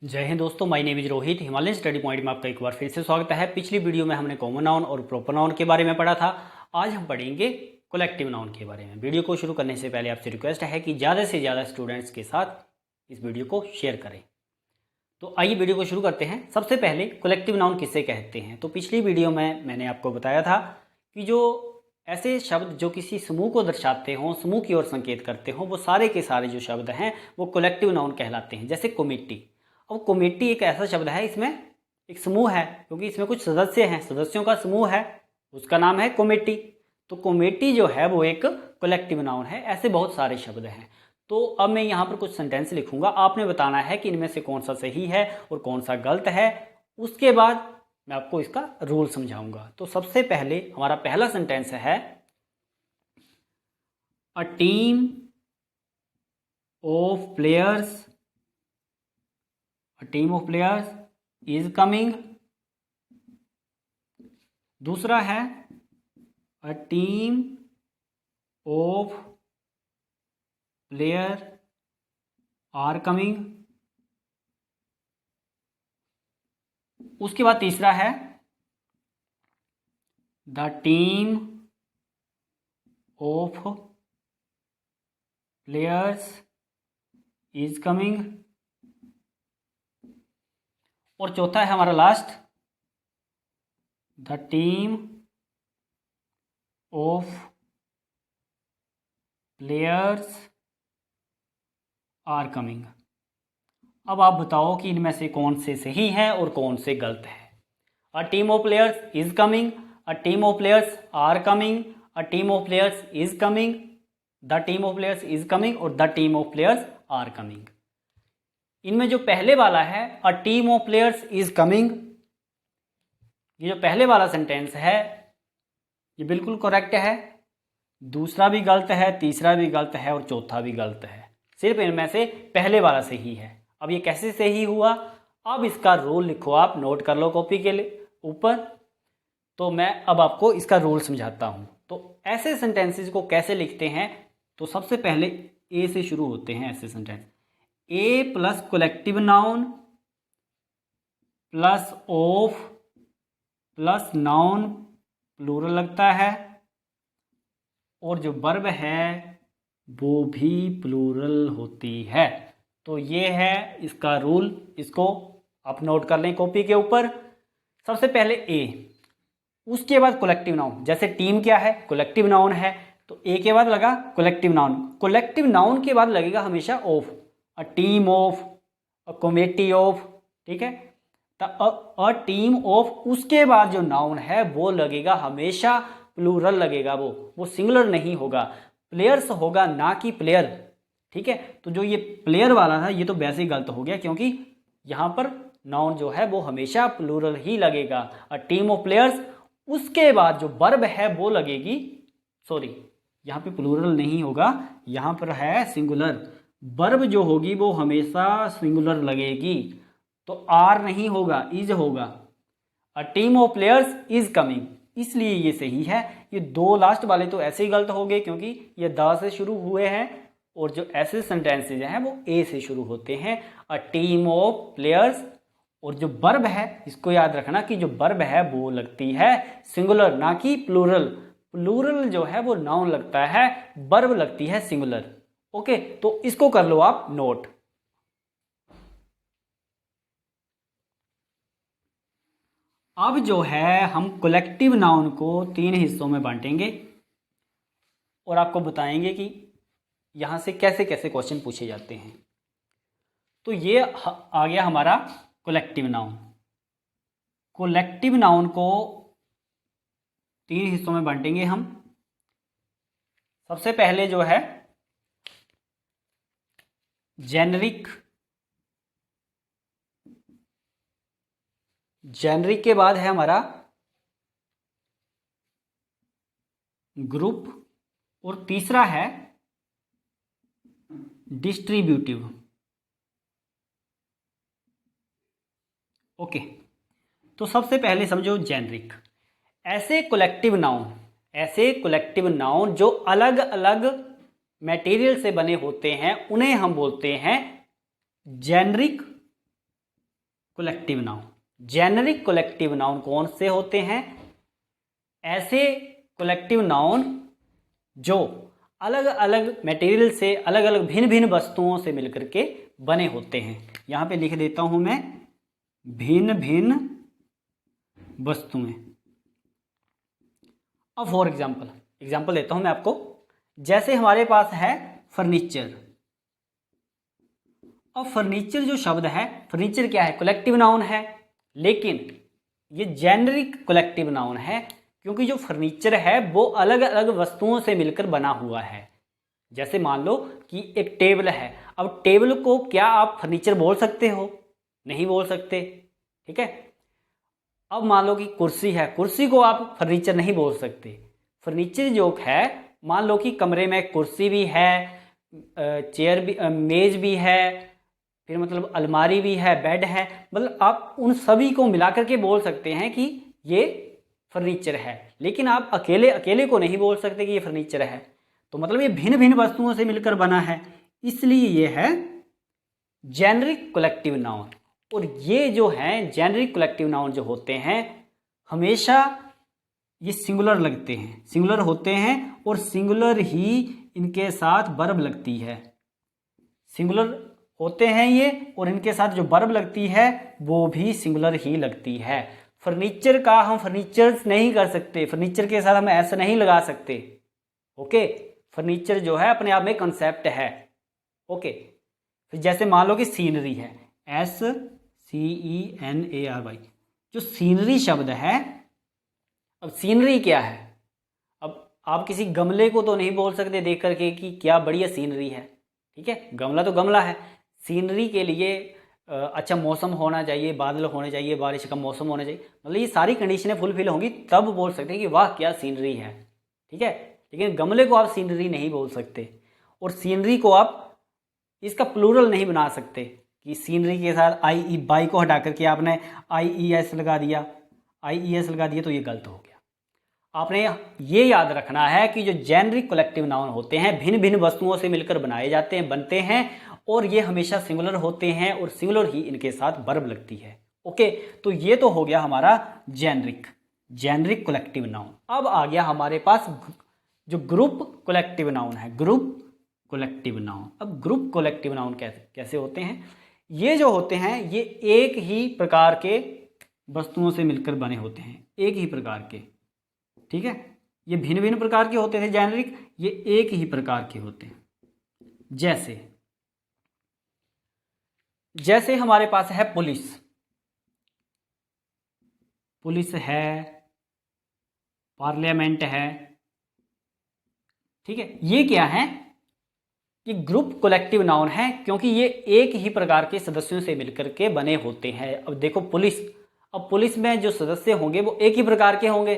जय हिंद दोस्तों, my name is Rohit. Himalayan study point में आपका एक बार फिर से स्वागत है। पिछली वीडियो में हमने कॉमन नाउन और प्रॉपर नाउन के बारे में पढ़ा था। आज हम पढ़ेंगे कलेक्टिव नाउन के बारे में। वीडियो को शुरू करने से पहले आपसे रिक्वेस्ट है कि ज़्यादा से ज़्यादा स्टूडेंट्स के साथ इस वीडियो को शेयर करें। तो आइए वीडियो को शुरू करते हैं। सबसे पहले कलेक्टिव नाउन किसे कहते हैं। तो पिछली वीडियो में मैंने आपको बताया था कि जो ऐसे शब्द जो किसी समूह को दर्शाते हों, समूह की ओर संकेत करते हों, वो सारे के सारे जो शब्द हैं वो कलेक्टिव नाउन कहलाते हैं। जैसे कमेटी। अब कमेटी एक ऐसा शब्द है, इसमें एक समूह है, क्योंकि इसमें कुछ सदस्य हैं, सदस्यों का समूह है, उसका नाम है कमेटी। तो कमेटी जो है वो एक कलेक्टिव नाउन है। ऐसे बहुत सारे शब्द हैं। तो अब मैं यहाँ पर कुछ सेंटेंस लिखूंगा, आपने बताना है कि इनमें से कौन सा सही है और कौन सा गलत है। उसके बाद मैं आपको इसका रूल समझाऊंगा। तो सबसे पहले हमारा पहला सेंटेंस है, a team of players is coming. दूसरा है, a team of player are coming. उसके बाद तीसरा है, the team of players is coming. और चौथा है हमारा last, the team of players are coming. अब आप बताओ कि इनमें से कौन से सही है और कौन से गलत है। A team of players is coming, a team of players are coming, a team of players is coming, the team of players is coming और the team of players are coming. इनमें जो पहले वाला है, a team of players is coming, ये जो पहले वाला सेंटेंस है ये बिल्कुल करेक्ट है। दूसरा भी गलत है, तीसरा भी गलत है और चौथा भी गलत है। सिर्फ इनमें से पहले वाला सही है। अब ये कैसे सही हुआ, अब इसका रूल लिखो, आप नोट कर लो कॉपी के ऊपर। तो मैं अब आपको इसका रूल समझाता हूँ। तो ऐसे सेंटेंसेस को कैसे लिखते हैं, तो सबसे पहले ए से शुरू होते हैं ऐसे sentence. A plus collective noun plus of plus noun plural लगता है, और जो वर्ब है वो भी प्लूरल होती है। तो ये है इसका रूल, इसको आप नोट कर लें कॉपी के ऊपर। सबसे पहले ए, उसके बाद कलेक्टिव नाउन। जैसे टीम क्या है, कलेक्टिव नाउन है, तो ए के बाद लगा कलेक्टिव नाउन। कलेक्टिव नाउन के बाद लगेगा हमेशा of, a team of, a committee of, ठीक है। तो अ टीम ऑफ, उसके बाद जो नाउन है वो लगेगा हमेशा प्लूरल लगेगा, वो सिंगुलर नहीं होगा, प्लेयर्स होगा ना कि प्लेयर, ठीक है। तो जो ये प्लेयर वाला था ये तो वैसे ही गलत हो गया, क्योंकि यहाँ पर नाउन जो है वो हमेशा प्लूरल ही लगेगा, अ टीम ऑफ प्लेयर्स। उसके बाद जो वर्ब है वो लगेगी, सॉरी यहाँ पे प्लूरल नहीं होगा, यहाँ पर है सिंगुलर। वर्ब जो होगी वो हमेशा सिंगुलर लगेगी, तो आर नहीं होगा, इज होगा। अ team of players is coming, इसलिए ये सही है। ये दो लास्ट वाले तो ऐसे ही गलत हो गए, क्योंकि ये द से शुरू हुए हैं और जो ऐसे सेंटेंसेज हैं वो ए से शुरू होते हैं, अ टीम ऑफ प्लेयर्स। और जो वर्ब है, इसको याद रखना कि जो वर्ब है वो लगती है सिंगुलर ना कि प्लूरल। प्लूरल जो है वो नाउन लगता है, वर्ब लगती है सिंगुलर। ओके, तो इसको कर लो आप नोट। अब जो है हम कलेक्टिव नाउन को तीन हिस्सों में बांटेंगे और आपको बताएंगे कि यहां से कैसे कैसे क्वेश्चन पूछे जाते हैं। तो ये आ गया हमारा कलेक्टिव नाउन। कलेक्टिव नाउन को तीन हिस्सों में बांटेंगे हम। सबसे पहले जो है जेनरिक, जेनरिक के बाद है हमारा ग्रुप, और तीसरा है डिस्ट्रीब्यूटिव। ओके, तो सबसे पहले समझो जेनरिक। ऐसे कलेक्टिव नाउन जो अलग अलग मटेरियल से बने होते हैं उन्हें हम बोलते हैं generic collective noun. Generic collective noun कौन से होते हैं? ऐसे कलेक्टिव नाउन जो अलग अलग मटेरियल से, अलग अलग भिन्न भिन्न वस्तुओं से मिलकर के बने होते हैं। यहाँ पे लिख देता हूँ मैं, भिन्न भिन्न वस्तुएं। अब फॉर एग्जाम्पल देता हूँ मैं आपको। जैसे हमारे पास है फर्नीचर। अब फर्नीचर जो शब्द है, फर्नीचर क्या है? कलेक्टिव नाउन है, लेकिन ये जेनेरिक कलेक्टिव नाउन है, क्योंकि जो फर्नीचर है वो अलग अलग वस्तुओं से मिलकर बना हुआ है। जैसे मान लो कि एक टेबल है। अब टेबल को क्या आप फर्नीचर बोल सकते हो? नहीं बोल सकते, ठीक है। अब मान लो कि कुर्सी है, कुर्सी को आप फर्नीचर नहीं बोल सकते। फर्नीचर जो है, मान लो कि कमरे में कुर्सी भी है, चेयर भी, मेज भी है, फिर मतलब अलमारी भी है, बेड है, मतलब आप उन सभी को मिलाकर के बोल सकते हैं कि ये फर्नीचर है, लेकिन आप अकेले अकेले को नहीं बोल सकते कि ये फर्नीचर है। तो मतलब ये भिन्न भिन्न वस्तुओं से मिलकर बना है, इसलिए ये है जेनेरिक कलेक्टिव नाउन। और ये जो है जेनेरिक कलेक्टिव नाउन जो होते हैं, हमेशा ये सिंगुलर लगते हैं, सिंगुलर होते हैं, और सिंगुलर ही इनके साथ वर्ब लगती है। सिंगुलर होते हैं ये, और इनके साथ जो वर्ब लगती है वो भी सिंगुलर ही लगती है। फर्नीचर का हम फर्नीचर्स नहीं कर सकते, फर्नीचर के साथ हम ऐसा नहीं लगा सकते। ओके, फर्नीचर जो है अपने आप में कंसेप्ट है। ओके, फिर जैसे मान लो कि सीनरी है, SCENARY, जो सीनरी शब्द है। अब सीनरी क्या है? अब आप किसी गमले को तो नहीं बोल सकते देख करके कि क्या बढ़िया सीनरी है, ठीक है। गमला तो गमला है। सीनरी के लिए अच्छा मौसम होना चाहिए, बादल होने चाहिए, बारिश का मौसम होना चाहिए, मतलब ये सारी कंडीशनें फुलफिल होंगी तब बोल सकते हैं कि वाह क्या सीनरी है, ठीक है। लेकिन गमले को आप सीनरी नहीं बोल सकते, और सीनरी को आप इसका प्लूरल नहीं बना सकते कि सीनरी के साथ IE बाई को हटा करके आपने IES लगा दिया, IES लगा दिया, तो ये गलत हो गया। आपने ये याद रखना है कि जो जेनेरिक कलेक्टिव नाउन होते हैं भिन्न भिन्न वस्तुओं से मिलकर बनाए जाते हैं, बनते हैं, और ये हमेशा सिंगुलर होते हैं, और सिंगुलर ही इनके साथ वर्ब लगती है। ओके, तो ये तो हो गया हमारा जेनेरिक कलेक्टिव नाउन। अब आ गया हमारे पास जो ग्रुप कलेक्टिव नाउन है, ग्रुप कलेक्टिव नाउन। अब ग्रुप कलेक्टिव नाउन कैसे होते हैं? ये जो होते हैं ये एक ही प्रकार के वस्तुओं से मिलकर बने होते हैं, एक ही प्रकार के, ठीक है। ये भिन्न भिन्न प्रकार के होते थे जेनेरिक, ये एक ही प्रकार के होते हैं। जैसे हमारे पास है पुलिस, पुलिस है, पार्लियामेंट है, ठीक है। ये क्या है? ये ग्रुप कलेक्टिव नाउन है, क्योंकि ये एक ही प्रकार के सदस्यों से मिलकर के बने होते हैं। अब देखो पुलिस, अब पुलिस में जो सदस्य होंगे वो एक ही प्रकार के होंगे,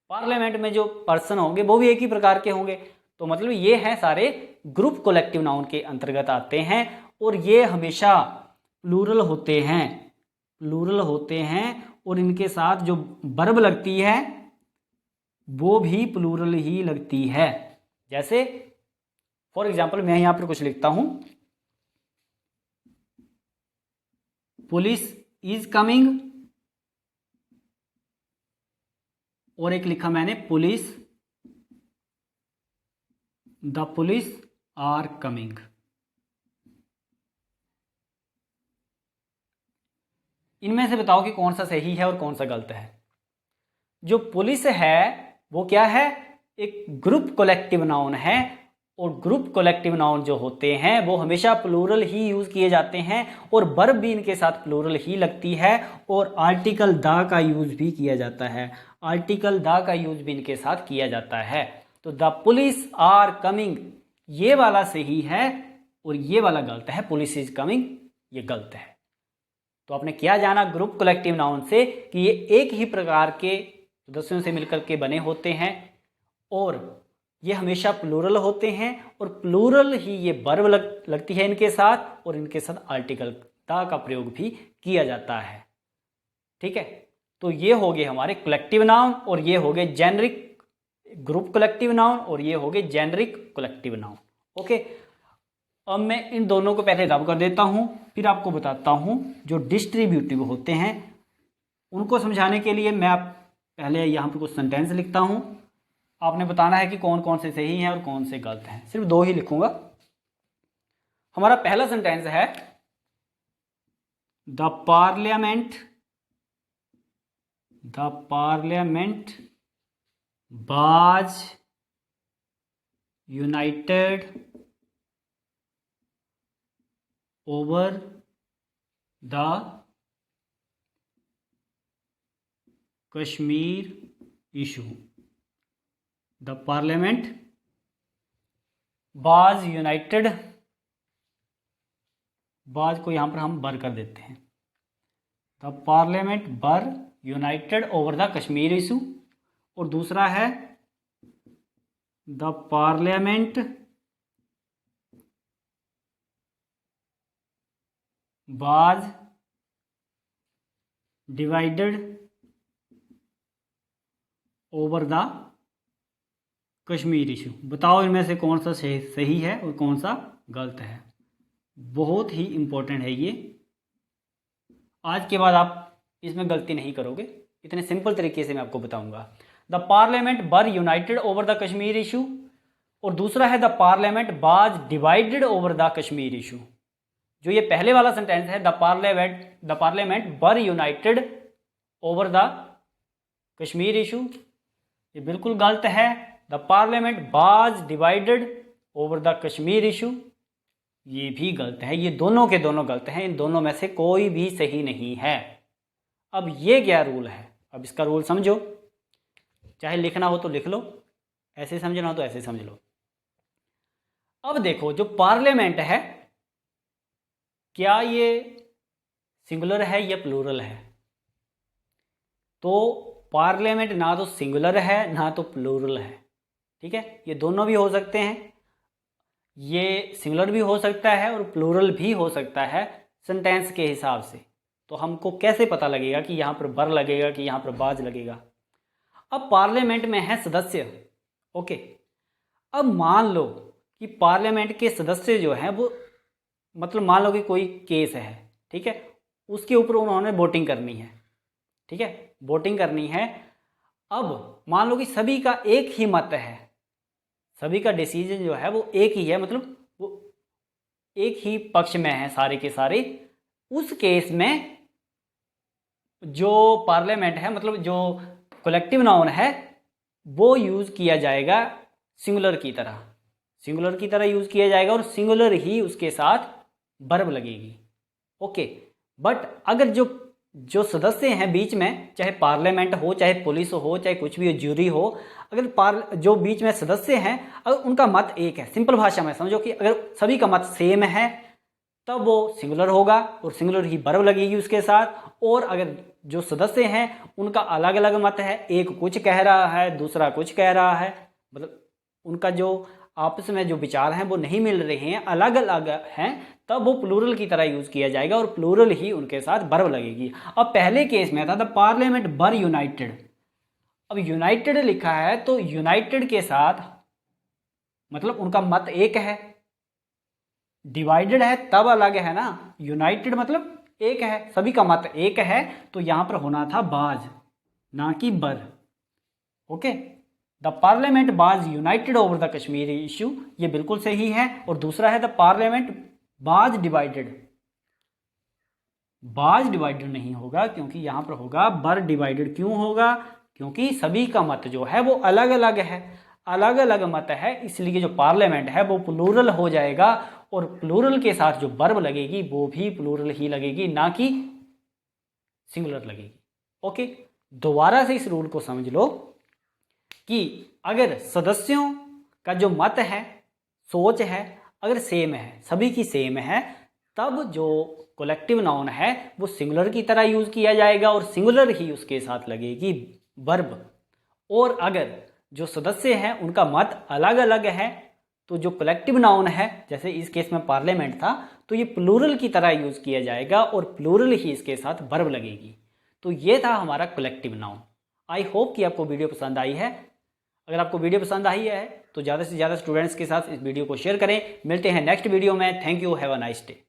पार्लियामेंट में जो पर्सन होंगे वो भी एक ही प्रकार के होंगे। तो मतलब ये हैं सारे ग्रुप कलेक्टिव नाउन के अंतर्गत आते हैं, और ये हमेशा प्लूरल होते हैं, और इनके साथ जो वर्ब लगती है वो भी प्लूरल ही लगती है। जैसे फॉर एग्जाम्पल मैं यहां पर कुछ लिखता हूं, पुलिस इज कमिंग, और एक लिखा मैंने police, the police are coming. इनमें से बताओ कि कौन सा सही है और कौन सा गलत है। जो पुलिस है वो क्या है? एक ग्रुप कलेक्टिव नाउन है, और ग्रुप कलेक्टिव नाउन जो होते हैं वो हमेशा प्लूरल ही यूज किए जाते हैं, और वर्ब भी इनके साथ प्लूरल ही लगती है, और आर्टिकल द का यूज भी किया जाता है, आर्टिकल द का यूज भी इनके साथ किया जाता है। तो द पुलिस आर कमिंग ये वाला सही है, और ये वाला गलत है, पुलिस इज कमिंग ये गलत है। तो आपने क्या जाना ग्रुप कलेक्टिव नाउन से कि ये एक ही प्रकार के सदस्यों से मिलकर के बने होते हैं, और ये हमेशा प्लूरल होते हैं, और प्लूरल ही ये वर्ब लगती है इनके साथ, और इनके साथ आर्टिकल ता का प्रयोग भी किया जाता है, ठीक है। तो ये हो गए हमारे कलेक्टिव नाउन, और ये हो गए जेनेरिक ग्रुप कलेक्टिव नाउन, और ये हो गए जेनेरिक कलेक्टिव नाउन। ओके, अब मैं इन दोनों को पहले रब कर देता हूं, फिर आपको बताता हूँ जो डिस्ट्रीब्यूटिव होते हैं उनको समझाने के लिए मैं पहले यहाँ पर कुछ सेंटेंस लिखता हूँ। आपने बताना है कि कौन कौन से सही हैं और कौन से गलत हैं। सिर्फ 2 ही लिखूंगा। हमारा पहला सेंटेंस है the parliament was United over the Kashmir issue. The parliament was United, बाज को यहां पर हम बर कर देते हैं। द पार्लियामेंट बर United over the Kashmir issue. और दूसरा है the parliament was divided over the Kashmir issue. बताओ इनमें से कौन सा सही है और कौन सा गलत है। बहुत ही इंपॉर्टेंट है ये। आज के बाद आप इसमें गलती नहीं करोगे, इतने सिंपल तरीके से मैं आपको बताऊंगा। द पार्लियामेंट बर United over the Kashmir issue और दूसरा है the parliament was divided over the Kashmir issue. जो ये पहले वाला सेंटेंस है द पार्लियामेंट बर United over the Kashmir issue, ये बिल्कुल गलत है। The parliament was divided over the Kashmir issue, ये भी गलत है। ये दोनों के दोनों गलत हैं। इन दोनों में से कोई भी सही नहीं है। अब ये क्या रूल है, अब इसका रूल समझो। चाहे लिखना हो तो लिख लो, ऐसे समझना हो तो ऐसे समझ लो। अब देखो जो पार्लियामेंट है, क्या ये सिंगुलर है या प्लूरल है? तो पार्लियामेंट ना तो सिंगुलर है ना तो प्लूरल है। ठीक है, ये दोनों भी हो सकते हैं। ये सिंगुलर भी हो सकता है और प्लूरल भी हो सकता है सेंटेंस के हिसाब से। तो हमको कैसे पता लगेगा कि यहाँ पर बर लगेगा कि यहाँ पर बाज लगेगा? अब पार्लियामेंट में है सदस्य। ओके, अब मान लो कि पार्लियामेंट के सदस्य जो हैं वो, मतलब मान लो कि कोई केस है, ठीक है, उसके ऊपर उन्होंने वोटिंग करनी है। ठीक है, वोटिंग करनी है। अब मान लो कि सभी का एक ही मत है, सभी का डिसीजन जो है वो एक ही है, मतलब वो एक ही पक्ष में है सारे के सारे। उस केस में जो पार्लियामेंट है, मतलब जो कलेक्टिव नाउन है, वो यूज किया जाएगा सिंगुलर की तरह यूज किया जाएगा और सिंगुलर ही उसके साथ वर्ब लगेगी। ओके, बट अगर जो सदस्य हैं बीच में, चाहे पार्लियामेंट हो, चाहे पुलिस हो, चाहे कुछ भी हो, ज्यूरी हो, अगर जो बीच में सदस्य हैं अगर उनका मत एक है, सिंपल भाषा में समझो कि अगर सभी का मत सेम है तब वो सिंगुलर होगा और सिंगुलर ही वर्ब लगेगी उसके साथ। और अगर जो सदस्य हैं उनका अलग अलग मत है, एक कुछ कह रहा है दूसरा कुछ कह रहा है, मतलब उनका जो आपस में जो विचार हैं वो नहीं मिल रहे हैं, अलग अलग हैं, तब वो प्लूरल की तरह यूज किया जाएगा और प्लूरल ही उनके साथ वर्ब लगेगी। अब पहले केस में था द पार्लियामेंट बर यूनाइटेड। अब यूनाइटेड लिखा है तो यूनाइटेड के साथ मतलब उनका मत एक है। डिवाइडेड है तब अलग है ना, यूनाइटेड मतलब एक है, सभी का मत एक है, तो यहां पर होना था बाज ना कि बर। ओके, द पार्लियामेंट बाज United over the Kashmir issue, ये बिल्कुल सही है। और दूसरा है द पार्लियामेंट बाज डिवाइडेड। बाज डिवाइडेड नहीं होगा क्योंकि यहां पर होगा बर डिवाइडेड। क्यों होगा? क्योंकि सभी का मत जो है वो अलग अलग है, अलग अलग मत है, इसलिए जो पार्लियामेंट है वो प्लूरल हो जाएगा और प्लूरल के साथ जो वर्ब लगेगी वो भी प्लूरल ही लगेगी, ना कि सिंगुलर लगेगी। ओके, दोबारा से इस रूल को समझ लो कि अगर सदस्यों का जो मत है, सोच है, अगर सेम है, सभी की सेम है, तब जो कलेक्टिव नाउन है वो सिंगुलर की तरह यूज किया जाएगा और सिंगुलर ही उसके साथ लगेगी वर्ब। और अगर जो सदस्य हैं उनका मत अलग अलग है तो जो कलेक्टिव नाउन है, जैसे इस केस में पार्लियामेंट था, तो ये प्लूरल की तरह यूज किया जाएगा और प्लूरल ही इसके साथ वर्ब लगेगी। तो ये था हमारा कलेक्टिव नाउन। आई होप कि आपको वीडियो पसंद आई है। अगर आपको वीडियो पसंद आई है तो ज़्यादा से ज़्यादा स्टूडेंट्स के साथ इस वीडियो को शेयर करें। मिलते हैं नेक्स्ट वीडियो में। Thank you, have a nice day.